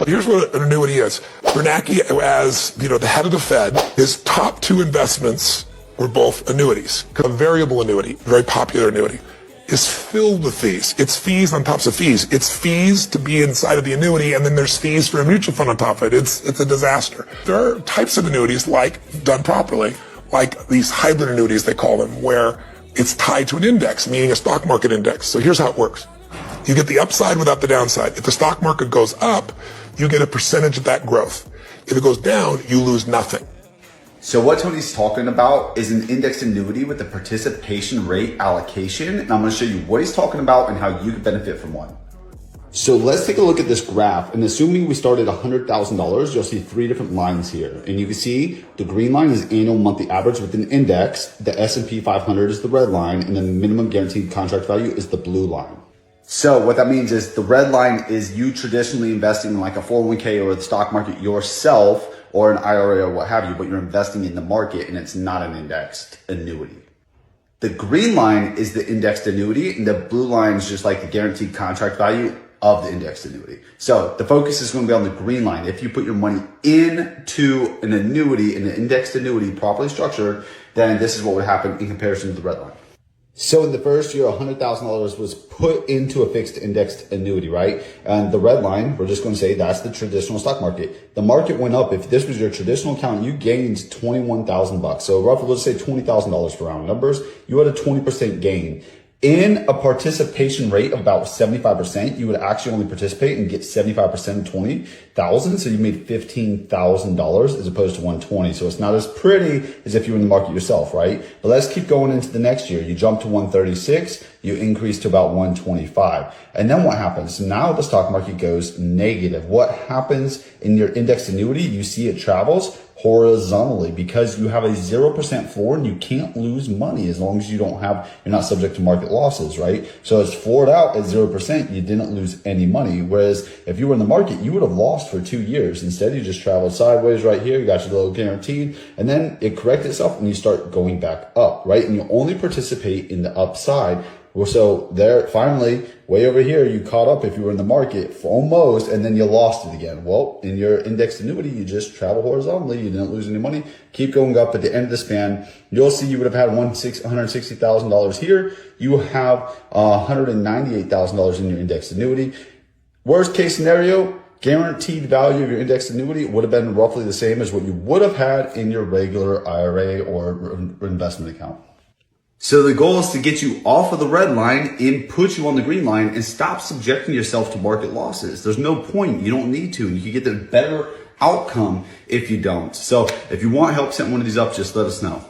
Here's what an annuity is. Bernanke, as the head of the Fed, his top two investments were both annuities. A variable annuity, very popular annuity, is filled with fees. It's fees on top of fees. It's fees to be inside of the annuity, and then there's fees for a mutual fund on top of it. It's a disaster. There are types of annuities, like, done properly, like these hybrid annuities, they call them, where it's tied to an index, meaning a stock market index. So here's how it works. You get the upside without the downside. If the stock market goes up, you get a percentage of that growth. If it goes down, you lose nothing. So what Tony's talking about is an indexed annuity with a participation rate allocation. And I'm going to show you what he's talking about and how you can benefit from one. So let's take a look at this graph. And assuming we started $100,000, you'll see three different lines here. And you can see the green line is annual monthly average with an index. The S&P 500 is the red line, and the minimum guaranteed contract value is the blue line. So what that means is the red line is you traditionally investing in like a 401k or the stock market yourself, or an IRA or what have you, but you're investing in the market and it's not an indexed annuity. The green line is the indexed annuity, and the blue line is just like the guaranteed contract value of the indexed annuity. So the focus is going to be on the green line. If you put your money into an annuity, an indexed annuity properly structured, then this is what would happen in comparison to the red line. So in the first year, $100,000 was put into a fixed indexed annuity, right? And the red line, we're just going to say that's the traditional stock market. The market went up. If this was your traditional account, you gained $21,000. So roughly, let's say $20,000 for round numbers. You had a 20% gain. In a participation rate of about 75%, you would actually only participate and get 75% of 20,000. So you made $15,000 as opposed to 120. So it's not as pretty as if you were in the market yourself, right? But let's keep going into the next year. You jump to 136, you increase to about 125. And then what happens? Now the stock market goes negative. What happens in your indexed annuity? You see it travels horizontally because you have a 0% floor and you can't lose money as long as you're not subject to market losses, right? So it's floored out at 0%. You didn't lose any money. Whereas if you were in the market, you would have lost for 2 years. Instead, you just traveled sideways right here. You got your little guaranteed, and then it corrects itself and you start going back up, right? And you only participate in the upside. So there, finally, way over here, you caught up if you were in the market for almost, and then you lost it again. Well, in your indexed annuity, you just travel horizontally. You didn't lose any money. Keep going up. At the end of the span, you'll see you would have had $160,000 here. You have $198,000 in your indexed annuity. Worst case scenario, guaranteed value of your indexed annuity would have been roughly the same as what you would have had in your regular IRA or investment account. So the goal is to get you off of the red line and put you on the green line and stop subjecting yourself to market losses. There's no point. You don't need to. And you can get the better outcome if you don't. So if you want help setting one of these up, just let us know.